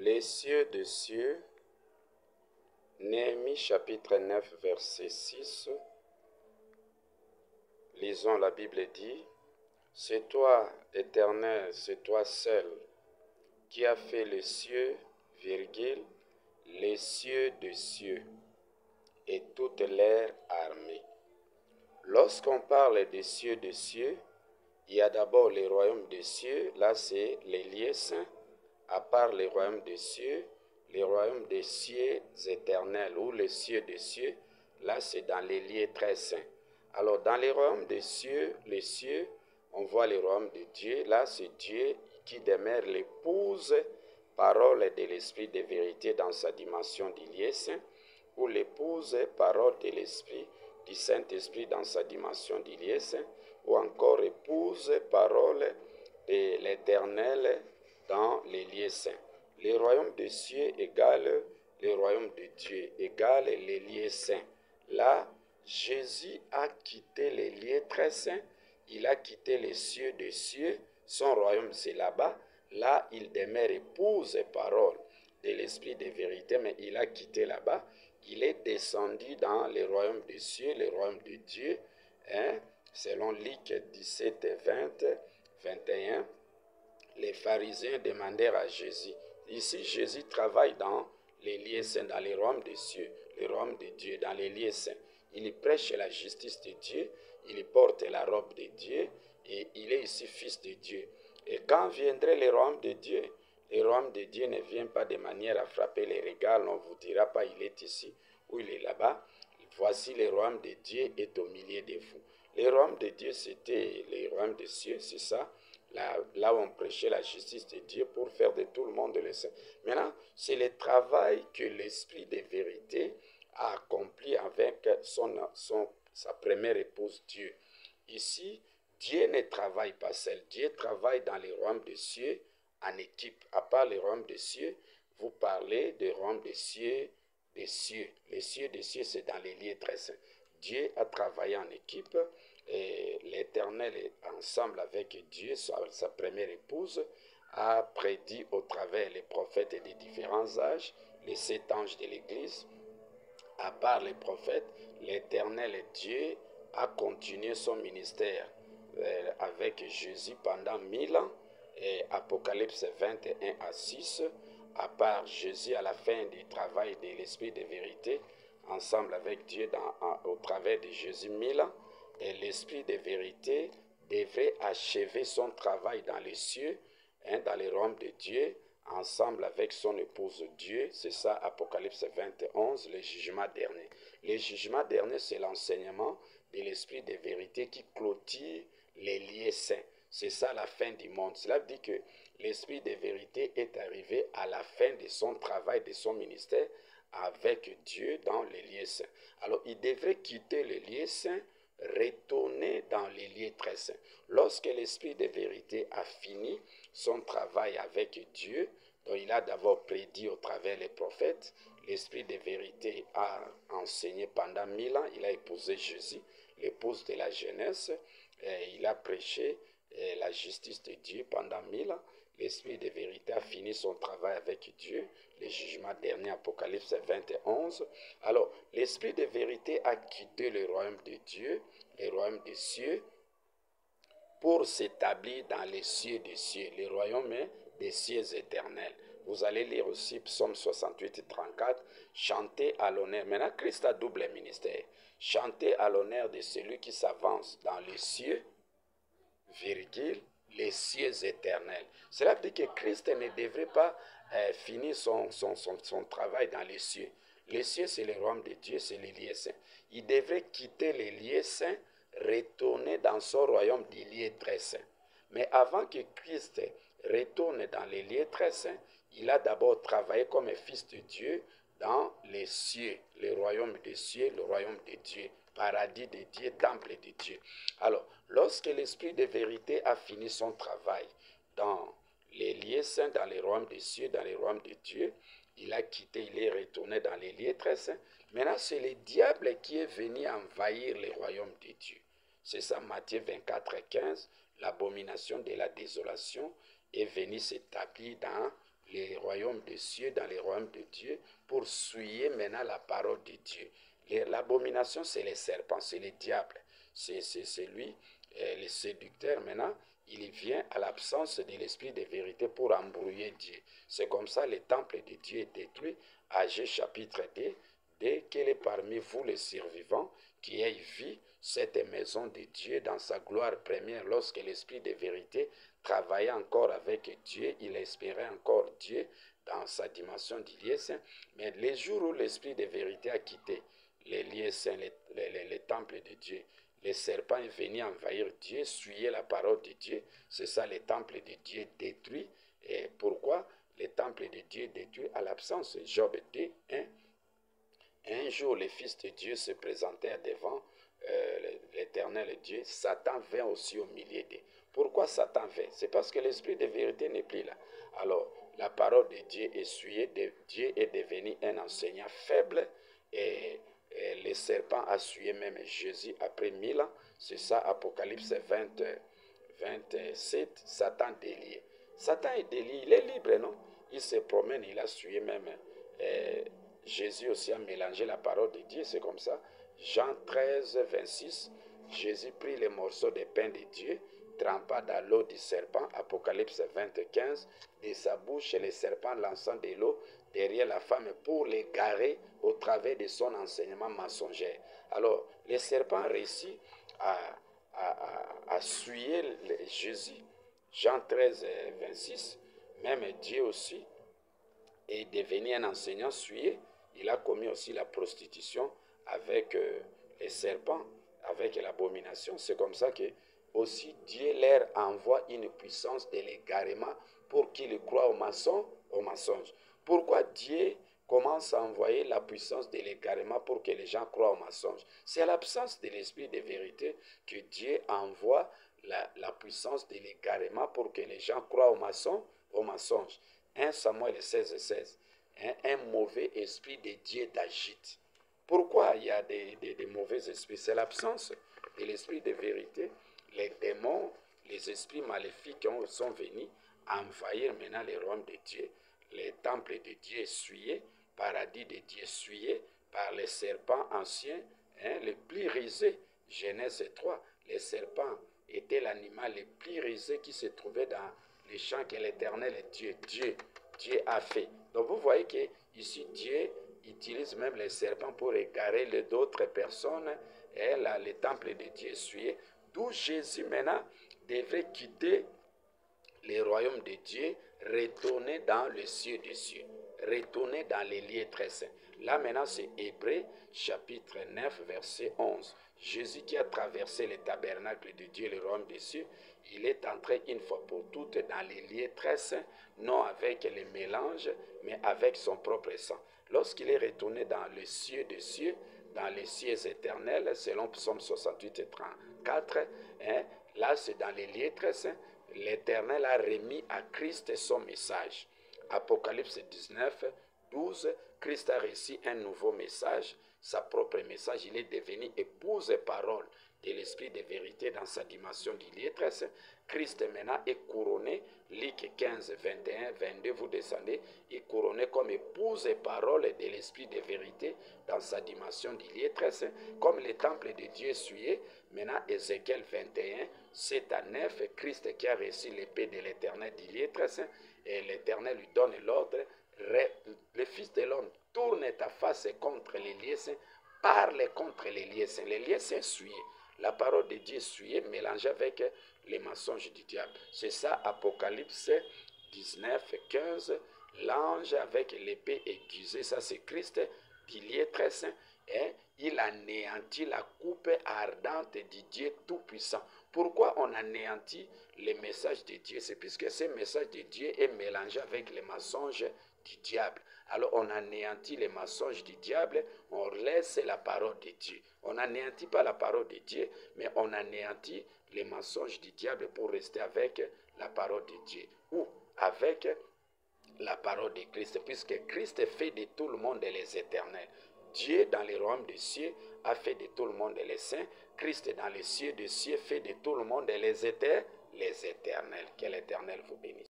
Les cieux de cieux, Néhémie chapitre 9 verset 6, lisons la Bible dit, « C'est toi, Éternel, c'est toi seul, qui as fait les cieux, virgule, les cieux de cieux, et toute l'air armée. » Lorsqu'on parle des cieux de cieux, il y a d'abord les royaumes des cieux, là c'est les lieux saints, à part les royaumes des cieux éternels ou les cieux des cieux, là c'est dans les lieux très saints. Alors dans les royaumes des cieux, les cieux, on voit les royaumes de Dieu, là c'est Dieu qui demeure l'épouse, parole de l'esprit de vérité dans sa dimension du lieu saint, ou l'épouse, parole de l'esprit du Saint-Esprit dans sa dimension du lieu saint, ou encore épouse, parole de l'Éternel dans les lieux saints. Les royaumes des cieux égale les royaumes de Dieu, égale les lieux saints. Là, Jésus a quitté les lieux très saints, il a quitté les cieux des cieux, son royaume c'est là-bas. Là, il demeure épouse et parole de l'esprit de vérité, mais il a quitté là-bas. Il est descendu dans les royaumes des cieux, les royaumes de Dieu, hein, selon Luc 17, 20, 21. Les pharisiens demandèrent à Jésus. Ici, Jésus travaille dans les lieux saints, dans les royaumes des cieux, les royaumes de Dieu, dans les lieux saints. Il prêche la justice de Dieu, il porte la robe de Dieu, et il est ici fils de Dieu. Et quand viendraient les royaumes de Dieu, les royaumes de Dieu ne viennent pas de manière à frapper les regards, on ne vous dira pas il est ici ou il est là-bas. Voici le royaume de Dieu est au milieu de vous. Les royaumes de Dieu, c'était les royaumes des cieux, c'est ça. Là où on prêchait la justice de Dieu pour faire de tout le monde le saint. Maintenant, c'est le travail que l'esprit de vérité a accompli avec sa première épouse Dieu. Ici, Dieu ne travaille pas seul. Dieu travaille dans les royaumes des cieux en équipe. À part les royaumes des cieux, vous parlez des royaumes des cieux, des cieux. Les cieux des cieux, c'est dans les lieux très saints. Dieu a travaillé en équipe et l'Éternel est ensemble avec Dieu, sa première épouse, a prédit au travers les prophètes des différents âges, les 7 anges de l'Église. À part les prophètes, l'Éternel Dieu a continué son ministère avec Jésus pendant 1000 ans. Et Apocalypse 21 à 6, à part Jésus à la fin du travail de l'Esprit de vérité, ensemble avec Dieu au travers de Jésus 1000 ans, et l'Esprit de vérité devrait achever son travail dans les cieux, hein, dans les royaumes de Dieu, ensemble avec son épouse Dieu. C'est ça, Apocalypse 21, le jugement dernier. Le jugement dernier, c'est l'enseignement de l'Esprit de vérité qui clôture les lieux saints. C'est ça la fin du monde. Cela veut dire que l'Esprit de vérité est arrivé à la fin de son travail, de son ministère avec Dieu dans les lieux saints. Alors, il devrait quitter les lieux saints, retourner dans les lieux très saints. Lorsque l'Esprit de vérité a fini son travail avec Dieu, dont il a d'abord prédit au travers les prophètes, l'Esprit de vérité a enseigné pendant 1000 ans, il a épousé Jésus, l'épouse de la jeunesse, et il a prêché la justice de Dieu pendant 1000 ans. L'Esprit de vérité a fini son travail avec Dieu, le jugement dernier, Apocalypse 21. Alors, l'Esprit de vérité a quitté le royaume de Dieu, le royaume des cieux, pour s'établir dans les cieux des cieux, le royaume des cieux éternels. Vous allez lire aussi Psaume 68 et 34, chantez à l'honneur. Maintenant, Christ a double ministère. Chantez à l'honneur de celui qui s'avance dans les cieux, virgule, les cieux éternels. Cela veut dire que Christ ne devrait pas finir son travail dans les cieux. Les cieux, c'est le royaume de Dieu, c'est les lieux saints. Il devrait quitter les lieux saints, retourner dans son royaume des lieux très saints. Mais avant que Christ retourne dans les lieux très saints, il a d'abord travaillé comme un fils de Dieu dans les cieux, le royaume des cieux, le royaume de Dieu, paradis de Dieu, temple de Dieu. Alors, lorsque l'Esprit de vérité a fini son travail dans les lieux saints, dans les royaumes des cieux, dans les royaumes de Dieu, il a quitté, il est retourné dans les lieux très saints. Maintenant, c'est le diable qui est venu envahir les royaumes de Dieu. C'est ça, Matthieu 24, 15, l'abomination de la désolation est venue s'établir dans les royaumes des cieux dans les royaumes de Dieu pour souiller maintenant la parole de Dieu. L'abomination, c'est les serpents, c'est les diables. C'est lui, le séducteur maintenant. Il vient à l'absence de l'esprit de vérité pour embrouiller Dieu. C'est comme ça le temple de Dieu est détruit. Agé chapitre 2, dès qu'elle est parmi vous les survivants, qui aient vu cette maison de Dieu dans sa gloire première, lorsque l'esprit de vérité travaillait encore avec Dieu, il espérait encore Dieu dans sa dimension du lieu saint. Mais les jours où l'esprit de vérité a quitté les lieux saints, les temples de Dieu, les serpents est venu envahir Dieu, suyer la parole de Dieu. C'est ça, les temples de Dieu détruits. Et pourquoi les temples de Dieu détruits à l'absence? Job 2, 1. Un jour, le Fils de Dieu se présentait devant l'éternel Dieu. Satan vint aussi au milieu d'eux. Pourquoi Satan vint? C'est parce que l'esprit de vérité n'est plus là. Alors, la parole de Dieu est essuyée. Dieu est devenu un enseignant faible et les serpents a sué même Jésus après 1000 ans. C'est ça, Apocalypse 27, Satan délié. Satan est délié, il est libre, non? Il se promène, il a sué même. Jésus aussi a mélangé la parole de Dieu, c'est comme ça. Jean 13, 26, Jésus prit les morceaux de pain de Dieu, trempa dans l'eau du serpent, Apocalypse 25, de sa bouche les serpents lançant de l'eau derrière la femme pour l'égarer au travers de son enseignement mensonger. Alors, les serpents réussit à suyer Jésus. Jean 13, 26, même Dieu aussi est devenu un enseignant souillé. Il a commis aussi la prostitution avec les serpents, avec l'abomination. C'est comme ça que aussi Dieu leur envoie une puissance de l'égarement pour qu'ils croient aux mensonges. Pourquoi Dieu commence à envoyer la puissance de l'égarement pour que les gens croient aux mensonges? C'est à l'absence de l'esprit de vérité que Dieu envoie la puissance de l'égarement pour que les gens croient aux mensonges. 1 Samuel 16, 16. Un mauvais esprit de Dieu d'agite. Pourquoi il y a des mauvais esprits? C'est l'absence de l'esprit de vérité. Les démons, les esprits maléfiques sont venus envahir maintenant les royaumes de Dieu. Les temples de Dieu essuyés, paradis de Dieu essuyés par les serpents anciens, les plus risés. Genèse 3, les serpents étaient l'animal le plus risé qui se trouvait dans les champs que l'Éternel Dieu a fait. Donc vous voyez que ici Dieu utilise même les serpents pour égarer d'autres personnes et là, les temples de Dieu essuyés. D'où Jésus maintenant devrait quitter les royaumes de Dieu, retourner dans le ciel des cieux, retourner dans les lieux très saints. Là maintenant c'est Hébreux chapitre 9 verset 11. Jésus qui a traversé le tabernacle de Dieu, le royaume des cieux, il est entré une fois pour toutes dans les lieux très saints, non avec les mélanges, mais avec son propre sang. Lorsqu'il est retourné dans le ciel des cieux, dans les cieux éternels, selon Psaume 68 et 34, là c'est dans les lieux très saints, l'Éternel a remis à Christ son message. Apocalypse 19, 12, Christ a reçu un nouveau message, sa propre message. Il est devenu épouse et parole de l'esprit de vérité dans sa dimension d'illettresse. Christ maintenant est couronné, Luc 15, 21, 22, vous descendez, est couronné comme épouse et parole de l'esprit de vérité dans sa dimension d'illettresse, comme le temple de Dieu essuyé. Maintenant, Ézéchiel 21, 7 à 9, Christ qui a reçu l'épée de l'Éternel d'illettresse, et l'Éternel lui donne l'ordre, le Fils de l'homme, tourne ta face contre les lieux saints, parle contre les lieux saints. Les lieux saints souillés, la parole de Dieu souillée, mélangée avec les mensonges du diable. C'est ça, Apocalypse 19, 15, l'ange avec l'épée aiguisée, ça c'est Christ, qu'il y est très saint, et il anéantit la coupe ardente du Dieu Tout-Puissant. Pourquoi on anéantit les messages de Dieu? C'est puisque ce message de Dieu est mélangé avec les mensonges du diable. Alors on anéantit les mensonges du diable, on laisse la parole de Dieu. On n'anéantit pas la parole de Dieu, mais on anéantit les mensonges du diable pour rester avec la parole de Dieu. Ou avec la parole de Christ, puisque Christ fait de tout le monde les éternels. Dieu dans les royaumes des cieux a fait de tout le monde les saints. Christ dans les cieux des cieux fait de tout le monde les éternels. Que l'Éternel vous bénisse.